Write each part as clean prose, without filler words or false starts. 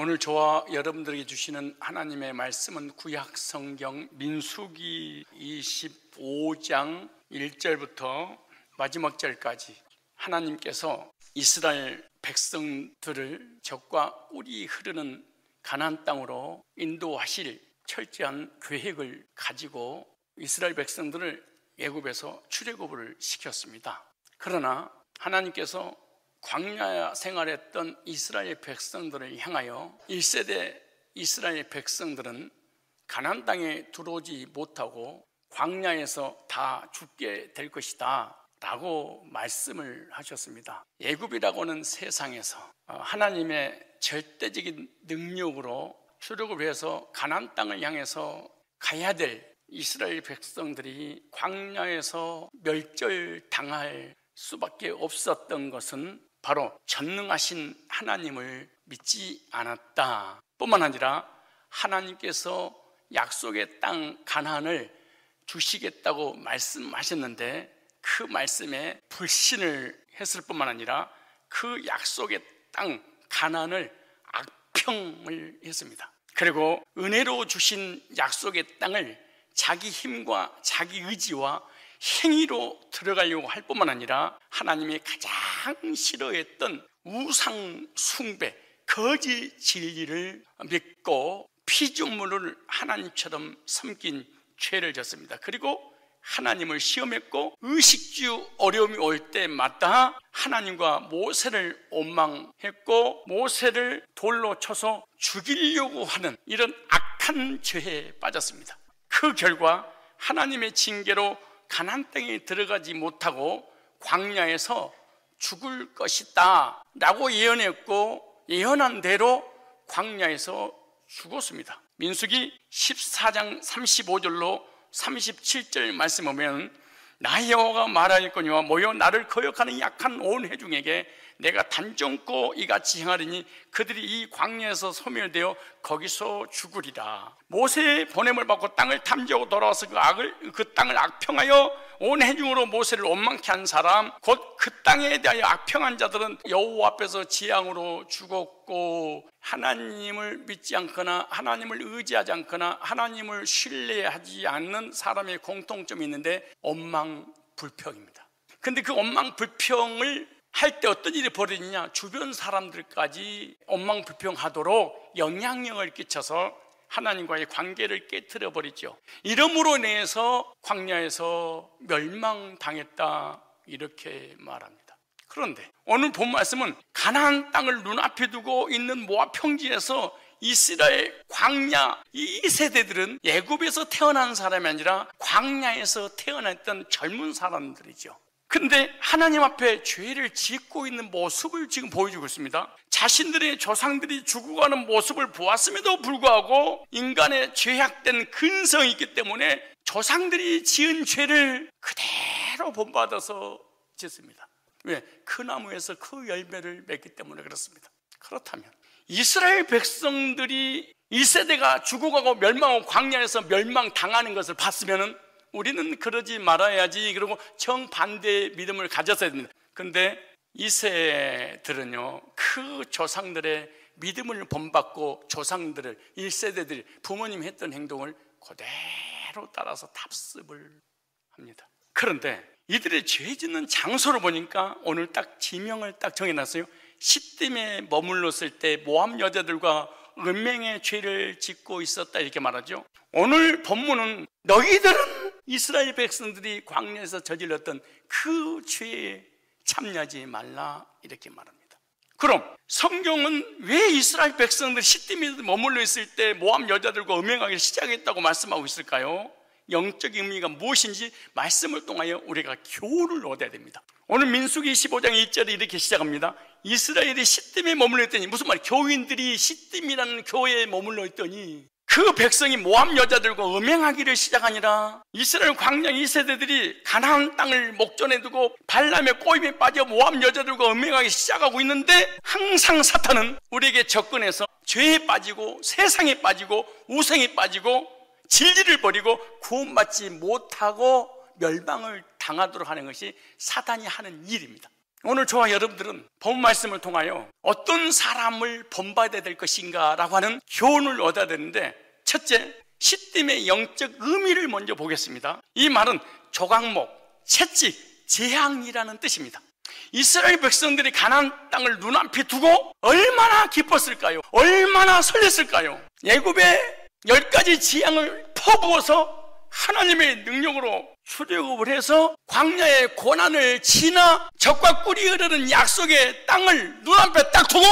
오늘 저와 여러분들에게 주시는 하나님의 말씀은 구약 성경 민수기 25장 1절부터 마지막 절까지 하나님께서 이스라엘 백성들을 적과 꿀이 흐르는 가나안 땅으로 인도하실 철저한 계획을 가지고 이스라엘 백성들을 애굽에서 출애굽을 시켰습니다. 그러나 하나님께서 광야 생활했던 이스라엘 백성들을 향하여 1세대 이스라엘 백성들은 가나안 땅에 들어오지 못하고 광야에서 다 죽게 될 것이다 라고 말씀을 하셨습니다. 애굽이라고는 세상에서 하나님의 절대적인 능력으로 출애굽을 해서 가나안 땅을 향해서 가야 될 이스라엘 백성들이 광야에서 멸절당할 수밖에 없었던 것은 바로 전능하신 하나님을 믿지 않았다 뿐만 아니라 하나님께서 약속의 땅 가나안을 주시겠다고 말씀하셨는데 그 말씀에 불신을 했을 뿐만 아니라 그 약속의 땅 가나안을 악평을 했습니다. 그리고 은혜로 주신 약속의 땅을 자기 힘과 자기 의지와 행위로 들어가려고 할 뿐만 아니라 하나님이 가장 싫어했던 우상 숭배, 거짓 진리를 믿고 피조물을 하나님처럼 섬긴 죄를 졌습니다. 그리고 하나님을 시험했고 의식주 어려움이 올 때마다 하나님과 모세를 원망했고 모세를 돌로 쳐서 죽이려고 하는 이런 악한 죄에 빠졌습니다. 그 결과 하나님의 징계로 가나안 땅에 들어가지 못하고 광야에서 죽을 것이다 라고 예언했고 예언한 대로 광야에서 죽었습니다. 민수기 14장 35절로 37절 말씀 보면 나 여호와가 말하였거니와 모여 나를 거역하는 약한 온 회중에게 내가 단정코 이같이 행하리니 그들이 이 광야에서 소멸되어 거기서 죽으리라. 모세의 보냄을 받고 땅을 탐지하고 돌아와서 그 땅을 악평하여 온 회중으로 모세를 원망케 한 사람 곧 그 땅에 대하여 악평한 자들은 여호와 앞에서 재앙으로 죽었고 하나님을 믿지 않거나 하나님을 의지하지 않거나 하나님을 신뢰하지 않는 사람의 공통점이 있는데 원망불평입니다. 근데 그 원망불평을 할 때 어떤 일이 벌어지냐, 주변 사람들까지 원망불평하도록 영향력을 끼쳐서 하나님과의 관계를 깨트려 버리죠. 이러므로 인해서 광야에서 멸망당했다 이렇게 말합니다. 그런데 오늘 본 말씀은 가나안 땅을 눈앞에 두고 있는 모압 평지에서 이스라엘 광야 이 세대들은 애굽에서 태어난 사람이 아니라 광야에서 태어났던 젊은 사람들이죠. 근데 하나님 앞에 죄를 짓고 있는 모습을 지금 보여주고 있습니다. 자신들의 조상들이 죽어가는 모습을 보았음에도 불구하고 인간의 죄악된 근성이 있기 때문에 조상들이 지은 죄를 그대로 본받아서 짓습니다. 왜? 그 나무에서 그 열매를 맺기 때문에 그렇습니다. 그렇다면 이스라엘 백성들이 1세대가 죽어가고 멸망하고 광야에서 멸망당하는 것을 봤으면은 우리는 그러지 말아야지 그러고 정반대의 믿음을 가졌어야 됩니다. 그런데 이 세들은요 그 조상들의 믿음을 본받고 조상들을 1세대들이 부모님이 했던 행동을 그대로 따라서 답습을 합니다. 그런데 이들의 죄 짓는 장소를 보니까 오늘 딱 지명을 딱 정해놨어요. 시딤에 머물렀을 때 모압 여자들과 은맹의 죄를 짓고 있었다 이렇게 말하죠. 오늘 본문은 너희들은 이스라엘 백성들이 광야에서 저질렀던 그 죄에 참여하지 말라 이렇게 말합니다. 그럼 성경은 왜 이스라엘 백성들이 시딤에 머물러 있을 때 모압 여자들과 음행하기 시작했다고 말씀하고 있을까요? 영적인 의미가 무엇인지 말씀을 통하여 우리가 교훈을 얻어야 됩니다. 오늘 민수기 25장 1절에 이렇게 시작합니다. 이스라엘이 시딤에 머물러 있더니, 무슨 말이에요? 교인들이 시딤이라는 교회에 머물러 있더니 그 백성이 모압 여자들과 음행하기를 시작하니라. 이스라엘 광야 2세대들이 가나안 땅을 목전에 두고 발람의 꼬임에 빠져 모압 여자들과 음행하기 시작하고 있는데, 항상 사탄은 우리에게 접근해서 죄에 빠지고 세상에 빠지고 우상에 빠지고 진리를 버리고 구원받지 못하고 멸망을 당하도록 하는 것이 사단이 하는 일입니다. 오늘 저와 여러분들은 본 말씀을 통하여 어떤 사람을 본받아야 될 것인가 라고 하는 교훈을 얻어야 되는데, 첫째, 시딤의 영적 의미를 먼저 보겠습니다. 이 말은 조각목, 채찍, 재앙이라는 뜻입니다. 이스라엘 백성들이 가나안 땅을 눈앞에 두고 얼마나 기뻤을까요? 얼마나 설렜을까요? 애굽의 10가지 재앙을 퍼부어서 하나님의 능력으로 출애굽을 해서 광야의 고난을 지나 적과 꿀이 흐르는 약속의 땅을 눈앞에 딱 두고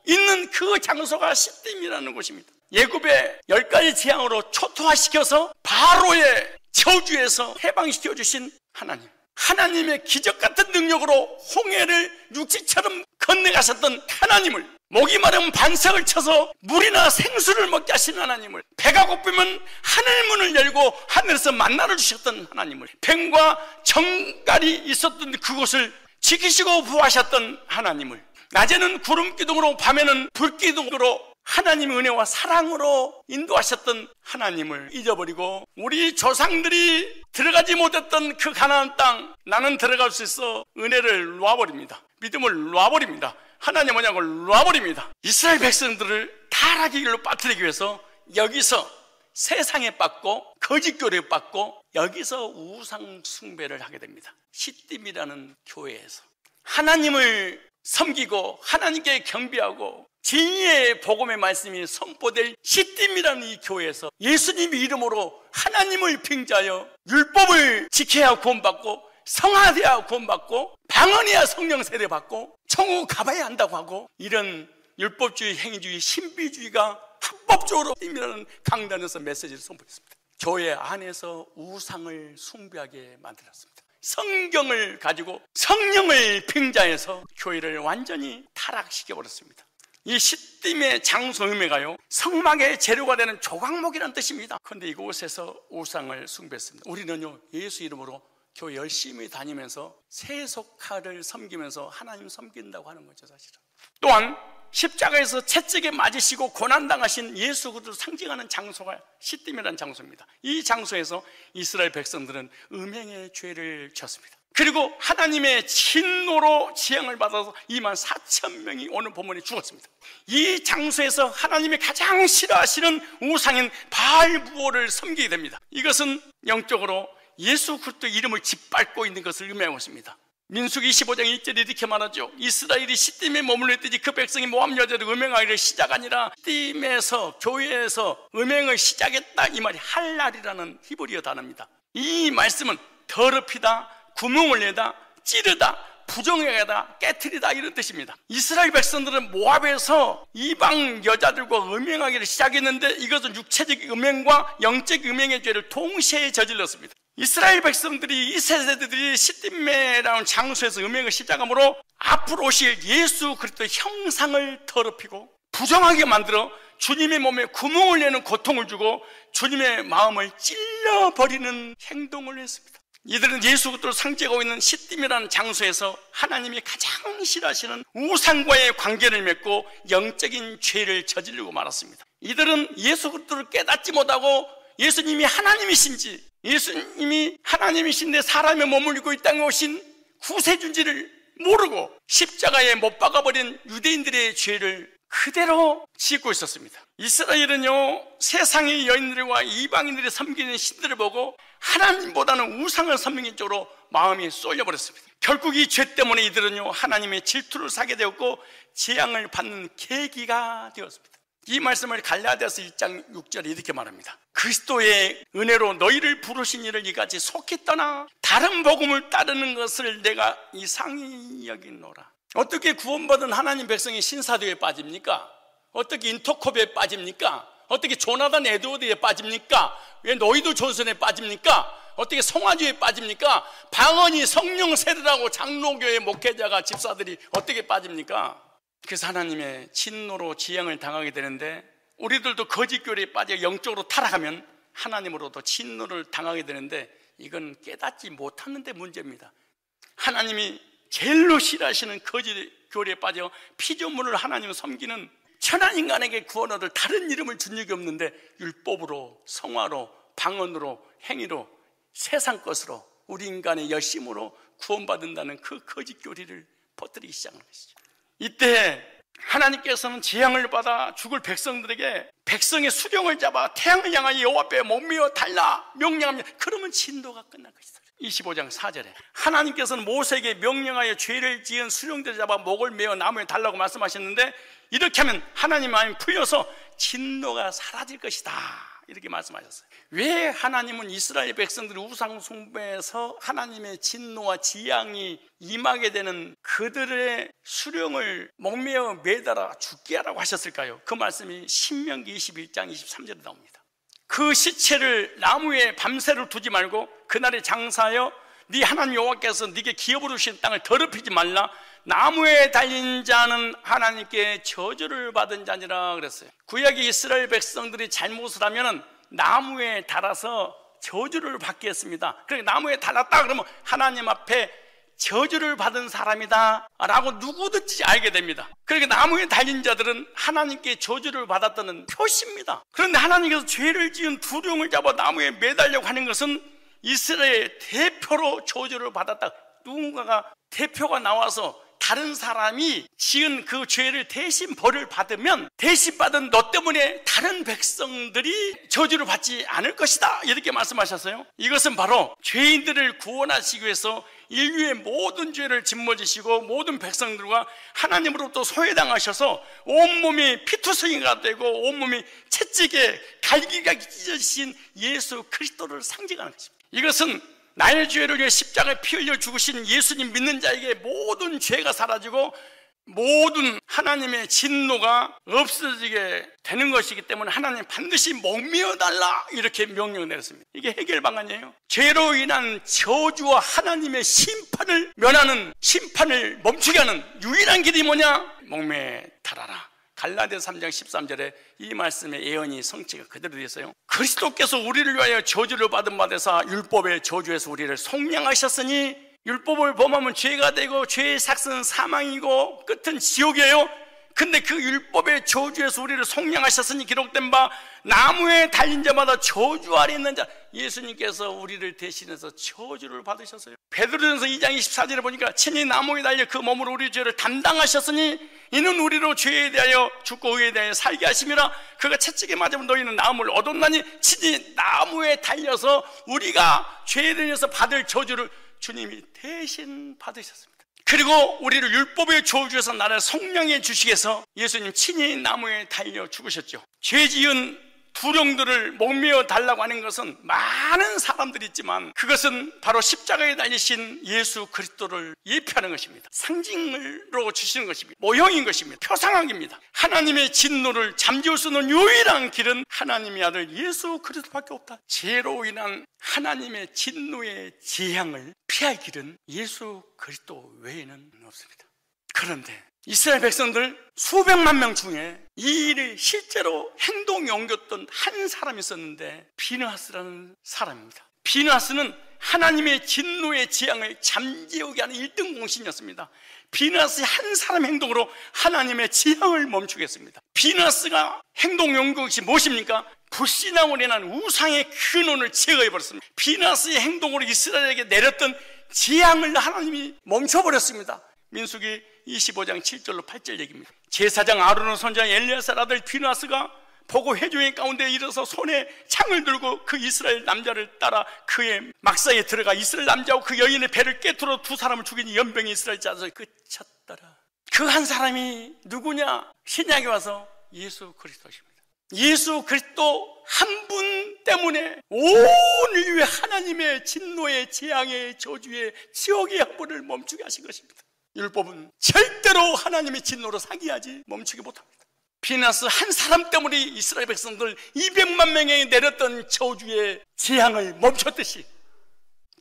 있는 그 장소가 시딤이라는 곳입니다. 애굽의 10가지 재앙으로 초토화시켜서 바로의 저주에서 해방시켜 주신 하나님, 하나님의 기적 같은 능력으로 홍해를 육지처럼 건너가셨던 하나님을, 목이 마르면 반석을 쳐서 물이나 생수를 먹게 하신 하나님을, 배가 고프면 하늘문을 열고 하늘에서 만나를 주셨던 하나님을, 뱀과 정갈이 있었던 그곳을 지키시고 보호하셨던 하나님을, 낮에는 구름기둥으로 밤에는 불기둥으로 하나님의 은혜와 사랑으로 인도하셨던 하나님을 잊어버리고 우리 조상들이 들어가지 못했던 그 가나안 땅, 나는 들어갈 수 있어 은혜를 놔버립니다. 믿음을 놔버립니다. 하나님 언약을 놔버립니다. 이스라엘 백성들을 타락의 길로 빠뜨리기 위해서 여기서 세상에 빠고 거짓 교리에 빠고 여기서 우상 숭배를 하게 됩니다. 시딤이라는 교회에서 하나님을 섬기고 하나님께 경배하고 진리의 복음의 말씀이 선포될 시딤이라는 이 교회에서 예수님의 이름으로 하나님을 빙자하여 율법을 지켜야 구원받고 성화돼야 구원받고 방언해야 성령 세례받고 천국 가봐야 한다고 하고, 이런 율법주의, 행위주의, 신비주의가 합법적으로 시딤이라는 강단에서 메시지를 선포했습니다. 교회 안에서 우상을 숭배하게 만들었습니다. 성경을 가지고 성령을 빙자해서 교회를 완전히 타락시켜버렸습니다. 이 시딤의 장소 의미가요, 성막의 재료가 되는 조각목이라는 뜻입니다. 그런데 이곳에서 우상을 숭배했습니다. 우리는요, 예수 이름으로 교회 열심히 다니면서 세속화를 섬기면서 하나님 섬긴다고 하는 거죠, 사실은. 또한 십자가에서 채찍에 맞으시고 고난당하신 예수 그리스도를 상징하는 장소가 시딤이라는 장소입니다. 이 장소에서 이스라엘 백성들은 음행의 죄를 졌습니다. 그리고 하나님의 진노로 재앙을 받아서 24,000명이 오늘 본문에 죽었습니다. 이 장소에서 하나님이 가장 싫어하시는 우상인 바알부호를 섬기게 됩니다. 이것은 영적으로 예수 그리스도의 이름을 짓밟고 있는 것을 의미하고 있습니다. 민수기 25장 1절에 이렇게 말하죠. 이스라엘이 시딤에 머물렀더니 그 백성이 모압 여자를 음행하기를 시작하니라. 시딤에서, 교회에서 음행을 시작했다, 이 말이 할랄이라는 히브리어 단어입니다. 이 말씀은 더럽히다, 구멍을 내다, 찌르다, 부정하다, 깨트리다, 이런 뜻입니다. 이스라엘 백성들은 모압에서 이방 여자들과 음행하기를 시작했는데 이것은 육체적 음행과 영적 음행의 죄를 동시에 저질렀습니다. 이스라엘 백성들이, 이 세대들이 시딤이라는 장소에서 음행을 시작하므로 앞으로 오실 예수 그리스도의 형상을 더럽히고 부정하게 만들어 주님의 몸에 구멍을 내는 고통을 주고 주님의 마음을 찔러버리는 행동을 했습니다. 이들은 예수 그리스도를 상징하고 있는 시딤이라는 장소에서 하나님이 가장 싫어하시는 우상과의 관계를 맺고 영적인 죄를 저지르고 말았습니다. 이들은 예수 그리스도를 깨닫지 못하고 예수님이 하나님이신지, 예수님이 하나님이신데 사람이 머물고 이 땅에 오신 구세주인지를 모르고 십자가에 못 박아버린 유대인들의 죄를 그대로 짓고 있었습니다. 이스라엘은요, 세상의 여인들과 이방인들이 섬기는 신들을 보고 하나님보다는 우상을 섬기는 쪽으로 마음이 쏠려버렸습니다. 결국 이 죄 때문에 이들은요, 하나님의 질투를 사게 되었고 재앙을 받는 계기가 되었습니다. 이 말씀을 갈라디아서 1장 6절에 이렇게 말합니다. 그리스도의 은혜로 너희를 부르신 이를 이같이 속히 떠나 다른 복음을 따르는 것을 내가 이상히 여기노라. 어떻게 구원받은 하나님 백성이 신사도에 빠집니까? 어떻게 인터콥에 빠집니까? 어떻게 조나단 에드워드에 빠집니까? 왜 너희도 조선에 빠집니까? 어떻게 성화주에 빠집니까? 방언이 성령 세례라고 장로교회 목회자가, 집사들이 어떻게 빠집니까? 그래서 하나님의 진노로 재앙을 당하게 되는데, 우리들도 거짓 교리에 빠져 영적으로 타락하면 하나님으로도 진노를 당하게 되는데, 이건 깨닫지 못하는 데 문제입니다. 하나님이 제일로 싫어하시는 거짓 교리에 빠져 피조물을 하나님을 섬기는 천한 인간에게 구원 얻을 다른 이름을 준 적이 없는데, 율법으로, 성화로, 방언으로, 행위로, 세상 것으로, 우리 인간의 열심으로 구원받는다는 그 거짓 교리를 퍼뜨리기 시작한 것이죠. 이때 하나님께서는 재앙을 받아 죽을 백성들에게 백성의 수령을 잡아 태양을 향하여 여호와 앞에 목매어 달라 명령합니다. 그러면 진노가 끝날 것이다. 25장 4절에 하나님께서는 모세에게 명령하여 죄를 지은 수령들을 잡아 목을 메어 나무에 달라고 말씀하셨는데, 이렇게 하면 하나님 마음이 풀려서 진노가 사라질 것이다, 이렇게 말씀하셨어요. 왜 하나님은 이스라엘 백성들이 우상 숭배에서 하나님의 진노와 지향이 임하게 되는 그들의 수령을 목매어 매달아 죽게 하라고 하셨을까요? 그 말씀이 신명기 21장 23절에 나옵니다. 그 시체를 나무에 밤새를 두지 말고 그날에 장사하여 네 하나님 여호와께서 네게 기업으로 주신 땅을 더럽히지 말라. 나무에 달린 자는 하나님께 저주를 받은 자니라 그랬어요. 구약의 이스라엘 백성들이 잘못을 하면은 나무에 달아서 저주를 받게 했습니다. 그러니까 나무에 달았다 그러면 하나님 앞에 저주를 받은 사람이다 라고 누구든지 알게 됩니다. 그러니까 나무에 달린 자들은 하나님께 저주를 받았다는 표시입니다. 그런데 하나님께서 죄를 지은 두령을 잡아 나무에 매달려고 하는 것은 이스라엘 대표로 저주를 받았다. 누군가가 대표가 나와서 다른 사람이 지은 그 죄를 대신 벌을 받으면 대신 받은 너 때문에 다른 백성들이 저주를 받지 않을 것이다, 이렇게 말씀하셨어요. 이것은 바로 죄인들을 구원하시기 위해서 인류의 모든 죄를 짊어지시고 모든 백성들과 하나님으로부터 소외당하셔서 온몸이 피투성이가 되고 온몸이 채찍에 갈기가 찢어지신 예수 그리스도를 상징하는 것입니다. 이것은 나의 죄를 위해 십자가에 피 흘려 죽으신 예수님 믿는 자에게 모든 죄가 사라지고 모든 하나님의 진노가 없어지게 되는 것이기 때문에 하나님 반드시 목매어 달라, 이렇게 명령을 내렸습니다. 이게 해결 방안이에요. 죄로 인한 저주와 하나님의 심판을 면하는, 심판을 멈추게 하는 유일한 길이 뭐냐? 목매어 달아라. 갈라디아서 3장 13절에 이 말씀의 예언이 성취가 그대로 되었어요. 그리스도께서 우리를 위하여 저주를 받은 바 되사 율법의 저주에서 우리를 속량하셨으니, 율법을 범하면 죄가 되고 죄의 삭스는 사망이고 끝은 지옥이에요. 근데 그 율법의 저주에서 우리를 속량하셨으니 기록된 바 나무에 달린 자마다 저주 아래 있는 자, 예수님께서 우리를 대신해서 저주를 받으셨어요. 베드로전서 2장 24절에 보니까 친히 나무에 달려 그 몸으로 우리 죄를 담당하셨으니 이는 우리로 죄에 대하여 죽고 의에 대하여 살게 하심이라. 그가 채찍에 맞으면 너희는 나음을 얻었나니 친히 나무에 달려서 우리가 죄에 대해서 받을 저주를 주님이 대신 받으셨습니다. 그리고 우리를 율법의 저주에서 나를 속량해 주시기 위해서 예수님 친히 나무에 달려 죽으셨죠. 죄 지은 두령들을 목매어 달라고 하는 것은 많은 사람들이 있지만 그것은 바로 십자가에 달리신 예수 그리스도를 예표하는 것입니다. 상징으로 주시는 것입니다. 모형인 것입니다. 표상학입니다. 하나님의 진노를 잠재울 수 있는 유일한 길은 하나님의 아들 예수 그리스도밖에 없다. 죄로 인한 하나님의 진노의 재앙을 피할 길은 예수 그리스도 외에는 없습니다. 그런데 이스라엘 백성들 수백만 명 중에 이 일을 실제로 행동에 옮겼던 한 사람이 있었는데 비느하스라는 사람입니다. 비느하스는 하나님의 진노의 재앙을 잠재우게 하는 1등 공신이었습니다. 비느하스의 한 사람 행동으로 하나님의 재앙을 멈추겠습니다. 비느하스가 행동 연구한 것이 무엇입니까? 불신앙으로 인한 우상의 근원을 제거해버렸습니다. 비느하스의 행동으로 이스라엘에게 내렸던 재앙을 하나님이 멈춰버렸습니다. 민수기 25장 7절로 8절 얘기입니다. 제사장 아론의 손자 엘리야살 아들 비느하스가 보고 회중의 가운데 일어서 손에 창을 들고 그 이스라엘 남자를 따라 그의 막사에 들어가 이스라엘 남자와 그 여인의 배를 깨트려 두 사람을 죽이니 연병이 이스라엘 자손을 끝쳤더라. 그 한 사람이 누구냐? 신약에 와서 예수 그리스도십니다. 예수 그리스도 한 분 때문에 온 인류의 하나님의 진노의 재앙의 저주의 지옥의 형벌을 멈추게 하신 것입니다. 율법은 절대로 하나님의 진노로 사기하지 멈추지 못합니다. 비느하스 한 사람 때문에 이스라엘 백성들 200만 명에 내렸던 저주의 재앙을 멈췄듯이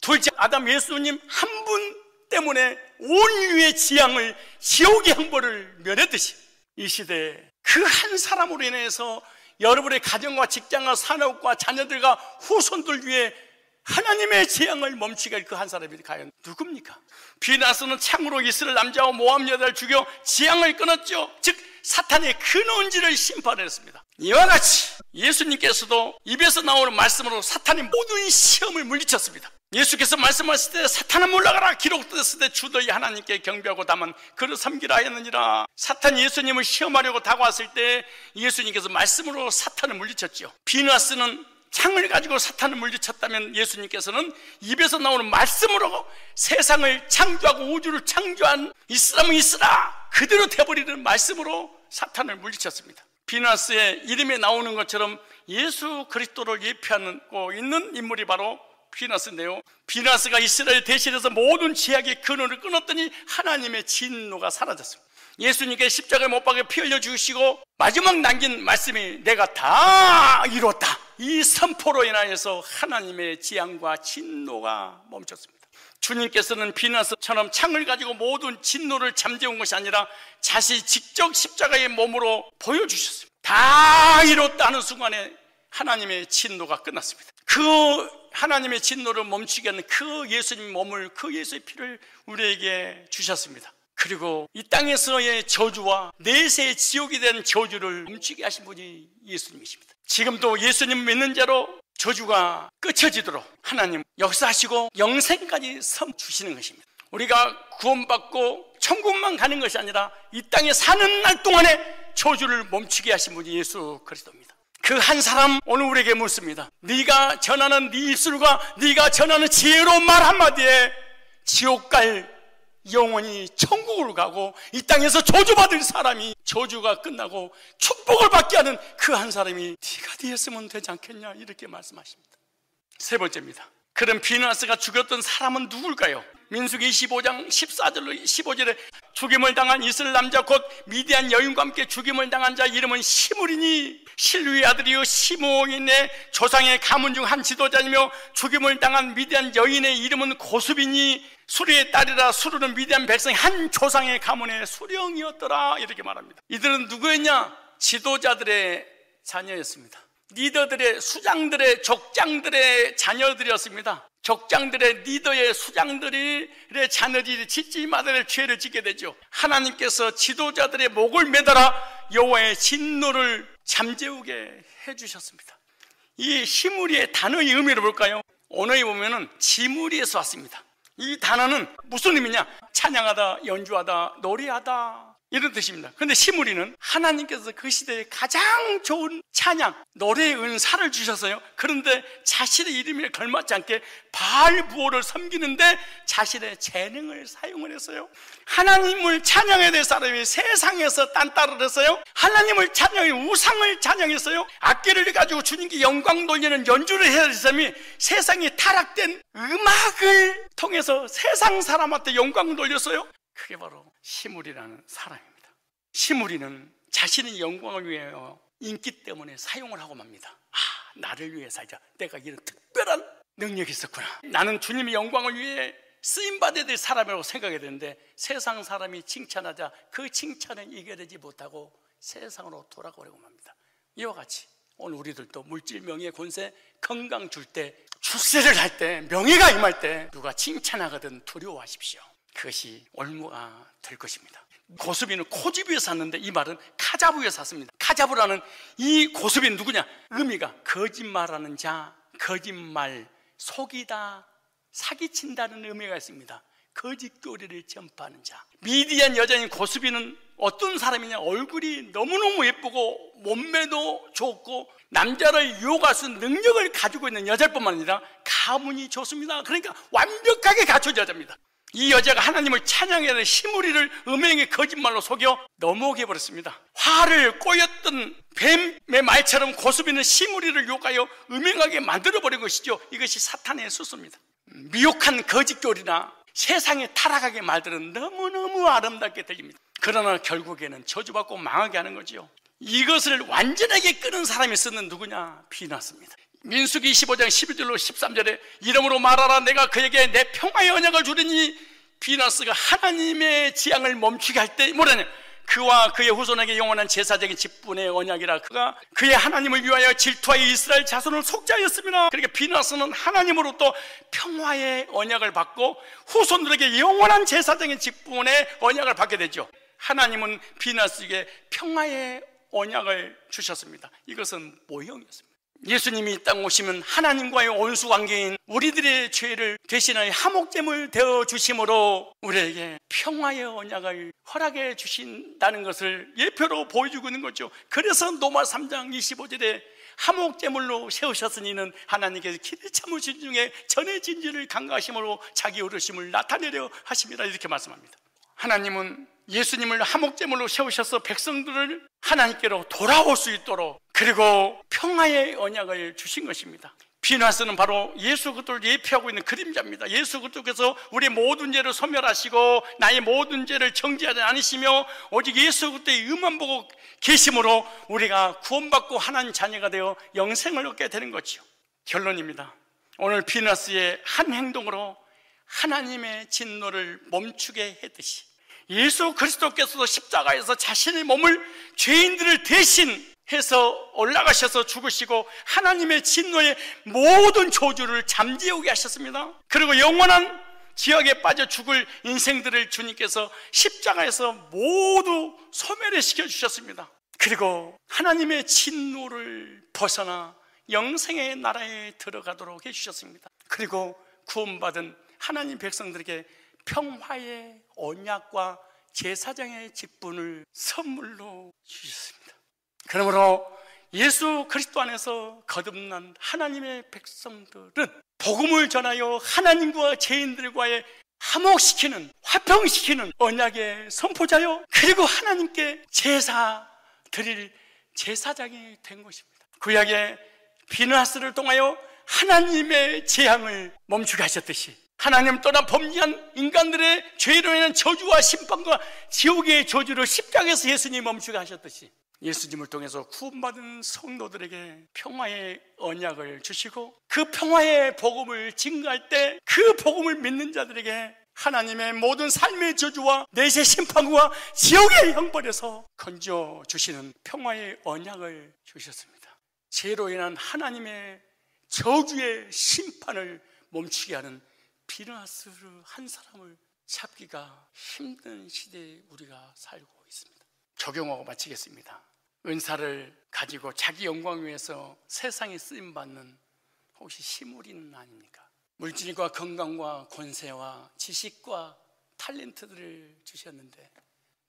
둘째 아담 예수님 한 분 때문에 온 인류의 재앙을 지옥의 형벌을 면했듯이 이 시대에 그 한 사람으로 인해서 여러분의 가정과 직장과 산업과 자녀들과 후손들 위해 하나님의 재앙을 멈추게 할 그 한 사람이 과연 누굽니까? 비느하스는 창으로 이스라엘 남자와 모함 여자를 죽여 재앙을 끊었죠. 즉 사탄의 근원지를 심판했습니다. 이와 같이 예수님께서도 입에서 나오는 말씀으로 사탄의 모든 시험을 물리쳤습니다. 예수께서 말씀하실 때 사탄아 물러가라 기록되었을 때 주 너희 하나님께 경배하고 다만 그를 섬기라 하였느니라. 사탄이 예수님을 시험하려고 다가왔을 때 예수님께서 말씀으로 사탄을 물리쳤죠. 비누아스는 창을 가지고 사탄을 물리쳤다면 예수님께서는 입에서 나오는 말씀으로 세상을 창조하고 우주를 창조한 있으라면 있으라 그대로 되어버리는 말씀으로 사탄을 물리쳤습니다. 비누아스의 이름에 나오는 것처럼 예수 그리스도를 예표하고 있는 인물이 바로 비누아스인데요, 비누아스가 이스라엘 대신해서 모든 죄악의 근원을 끊었더니 하나님의 진노가 사라졌습니다. 예수님께 십자가에 못 박혀 피 흘려 주시고 마지막 남긴 말씀이 내가 다 이뤘다, 이 선포로 인하여서 하나님의 재앙과 진노가 멈췄습니다. 주님께서는 비누아스처럼 창을 가지고 모든 진노를 잠재운 것이 아니라 자신이 직접 십자가의 몸으로 보여주셨습니다. 다 이뤘다 하는 순간에 하나님의 진노가 끝났습니다. 그 하나님의 진노를 멈추게 하는 그 예수님 몸을, 그 예수의 피를 우리에게 주셨습니다. 그리고 이 땅에서의 저주와 내세의 지옥이 된 저주를 멈추게 하신 분이 예수님이십니다. 지금도 예수님 믿는 자로 저주가 끝쳐지도록 하나님 역사하시고 영생까지 섬 주시는 것입니다. 우리가 구원받고 천국만 가는 것이 아니라 이 땅에 사는 날 동안에 저주를 멈추게 하신 분이 예수 그리스도입니다. 그 한 사람 오늘 우리에게 묻습니다. 네가 전하는 네 입술과 네가 전하는 지혜로운 말 한마디에 지옥 갈 영원히 천국으로 가고 이 땅에서 저주받을 사람이 저주가 끝나고 축복을 받게 하는 그 한 사람이 네가 되었으면 되지 않겠냐 이렇게 말씀하십니다. 세 번째입니다. 그럼 비누아스가 죽였던 사람은 누굴까요? 민수기 25장 14절로 15절에 죽임을 당한 이스라엘 남자 곧 미디안 여인과 함께 죽임을 당한 자 이름은 시므리니 실루의 아들이요 시므온의 조상의 가문 중 한 지도자이며 죽임을 당한 미디안 여인의 이름은 고수비니 수리의 딸이라 수르는 미디안 백성의 한 조상의 가문의 수령이었더라 이렇게 말합니다. 이들은 누구였냐? 지도자들의 자녀였습니다. 리더들의, 수장들의, 족장들의 자녀들이었습니다. 족장들의, 리더의, 수장들의 자녀들이 짓지마들 죄를 짓게 되죠. 하나님께서 지도자들의 목을 매달아 여호와의 진노를 잠재우게 해주셨습니다. 이 시므리의 단어의 의미를 볼까요? 언어에 보면은 지므리에서 왔습니다. 이 단어는 무슨 의미냐? 찬양하다, 연주하다, 노래하다 이런 뜻입니다. 그런데 시므리는 하나님께서 그 시대에 가장 좋은 찬양, 노래의 은사를 주셨어요. 그런데 자신의 이름에 걸맞지 않게 바알 부호를 섬기는데 자신의 재능을 사용을 했어요. 하나님을 찬양해야 될 사람이 세상에서 딴따를 했어요. 하나님을 찬양해 우상을 찬양했어요. 악기를 가지고 주님께 영광 돌리는 연주를 해야 될 사람이 세상에 타락된 음악을 통해서 세상 사람한테 영광을 돌렸어요. 그게 바로 시므리라는 사람입니다. 시므리는 자신의 영광을 위하여 인기 때문에 사용을 하고 맙니다. 나를 위해 살자. 내가 이런 특별한 능력이 있었구나. 나는 주님의 영광을 위해 쓰임받아야 될 사람이라고 생각해야 되는데 세상 사람이 칭찬하자 그 칭찬에 이겨내지 못하고 세상으로 돌아가려고 합니다. 이와 같이 오늘 우리들도 물질, 명예, 권세, 건강 줄 때, 출세를 할 때, 명예가 임할 때 누가 칭찬하거든 두려워하십시오. 그것이 올무가 될 것입니다. 고수비는 코집에 샀는데 이 말은 카자부에 샀습니다. 카자부라는 이 고수비는 누구냐? 의미가 거짓말하는 자, 거짓말, 속이다, 사기친다는 의미가 있습니다. 거짓교리를 전파하는 자. 미디안 여자인 고수비는 어떤 사람이냐? 얼굴이 너무너무 예쁘고 몸매도 좋고 남자를 유혹할 수 있는 능력을 가지고 있는 여자일 뿐만 아니라 가문이 좋습니다. 그러니까 완벽하게 갖춘 여자입니다. 이 여자가 하나님을 찬양해야 될 시므리를 음행의 거짓말로 속여 넘어오게 버렸습니다. 화를 꼬였던 뱀의 말처럼 고수비는 시므리를 유혹하여 음행하게 만들어버린 것이죠. 이것이 사탄의 수수입니다. 미혹한 거짓교리나 세상에 타락하게 말들은 너무너무 아름답게 들립니다. 그러나 결국에는 저주받고 망하게 하는 거죠. 이것을 완전하게 끄는 사람이 쓰는 누구냐? 비누아스입니다. 민수기 25장 12절로 13절에 이러므로 말하라 내가 그에게 내 평화의 언약을 주리니 비누아스가 하나님의 재앙을 멈추게 할 때 뭐라냐? 그와 그의 후손에게 영원한 제사적인 직분의 언약이라. 그가 그의 하나님을 위하여 질투하여 이스라엘 자손을 속죄하였습니다. 그러니까 비누아스는 하나님으로부터 평화의 언약을 받고 후손들에게 영원한 제사적인 직분의 언약을 받게 되죠. 하나님은 비누아스에게 평화의 언약을 주셨습니다. 이것은 모형이었습니다. 예수님이 이 땅 오시면 하나님과의 온수 관계인 우리들의 죄를 대신하여 화목제물 되어 주심으로 우리에게 평화의 언약을 허락해 주신다는 것을 예표로 보여주고 있는 거죠. 그래서 로마 3장 25절에 화목제물로 세우셨으니는 하나님께서 기대 참으신 중에 전의 진리를 간과하심으로 자기 어르심을 나타내려 하심이라 이렇게 말씀합니다. 하나님은 예수님을 화목제물로 세우셔서 백성들을 하나님께로 돌아올 수 있도록, 그리고 평화의 언약을 주신 것입니다. 비누하스는 바로 예수 그리스도를 예표하고 있는 그림자입니다. 예수 그리스도께서 우리의 모든 죄를 소멸하시고 나의 모든 죄를 정죄하지 않으시며 오직 예수 그리스도의 의만 보고 계심으로 우리가 구원받고 하나님 자녀가 되어 영생을 얻게 되는 거죠. 결론입니다. 오늘 비누하스의 한 행동으로 하나님의 진노를 멈추게 했듯이 예수 그리스도께서도 십자가에서 자신의 몸을 죄인들을 대신해서 올라가셔서 죽으시고 하나님의 진노의 모든 저주를 잠재우게 하셨습니다. 그리고 영원한 지옥에 빠져 죽을 인생들을 주님께서 십자가에서 모두 소멸해 시켜주셨습니다. 그리고 하나님의 진노를 벗어나 영생의 나라에 들어가도록 해주셨습니다. 그리고 구원받은 하나님 백성들에게 평화의 언약과 제사장의 직분을 선물로 주셨습니다. 그러므로 예수 그리스도 안에서 거듭난 하나님의 백성들은 복음을 전하여 하나님과 죄인들과의 화목시키는, 화평시키는 언약의 선포자요, 그리고 하나님께 제사 드릴 제사장이 된 것입니다. 구약의 비누하스를 통하여 하나님의 재앙을 멈추게 하셨듯이 하나님 떠나 범죄한 인간들의 죄로 인한 저주와 심판과 지옥의 저주를 십자가에서 예수님이 멈추게 하셨듯이 예수님을 통해서 구원받은 성도들에게 평화의 언약을 주시고 그 평화의 복음을 증거할 때 그 복음을 믿는 자들에게 하나님의 모든 삶의 저주와 내세 심판과 지옥의 형벌에서 건져주시는 평화의 언약을 주셨습니다. 죄로 인한 하나님의 저주의 심판을 멈추게 하는 비누하스 한 사람을 찾기가 힘든 시대에 우리가 살고 있습니다. 적용하고 마치겠습니다. 은사를 가지고 자기 영광 위해서 세상에 쓰임받는 혹시 시무리는 아닙니까? 물질과 건강과 권세와 지식과 탤런트들을 주셨는데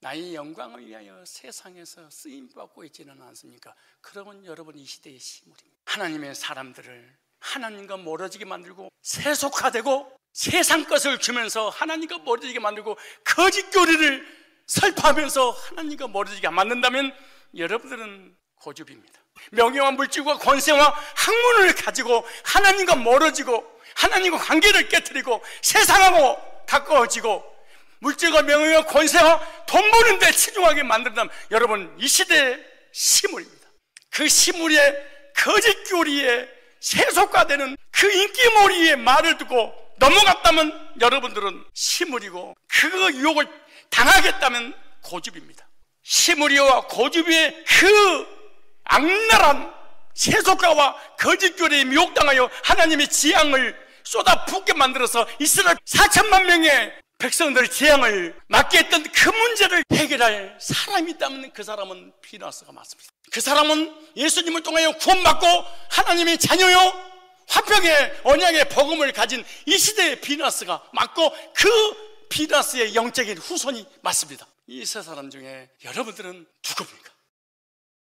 나의 영광을 위하여 세상에서 쓰임받고 있지는 않습니까? 그러면 여러분 이 시대의 시물입니다. 하나님의 사람들을 하나님과 멀어지게 만들고 세속화되고 세상 것을 주면서 하나님과 멀어지게 만들고 거짓 교리를 설파하면서 하나님과 멀어지게 만든다면 여러분들은 고집입니다. 명예와 물질과 권세와 학문을 가지고 하나님과 멀어지고 하나님과 관계를 깨트리고 세상하고 가까워지고 물질과 명예와 권세와 돈 버는 데 치중하게 만든다면 여러분 이 시대의 시물입니다. 그 시물의 거짓 교리에 세속화되는 그 인기몰이의 말을 듣고 넘어갔다면 여러분들은 시무리고 그 유혹을 당하겠다면 고집입니다. 시무리와 고집의 그 악랄한 세속화와 거짓교리에 미혹당하여 하나님의 재앙을 쏟아붓게 만들어서 이스라엘 4천만 명의 백성들의 재앙을 막게 했던 그 문제를 해결할 사람이 있다면 그 사람은 비누하스가 맞습니다. 그 사람은 예수님을 통하여 구원받고 하나님의 자녀요 화평의 언약의 복음을 가진 이 시대의 비누하스가 맞고 그 비누하스의 영적인 후손이 맞습니다. 이 세 사람 중에 여러분들은 누굽니까?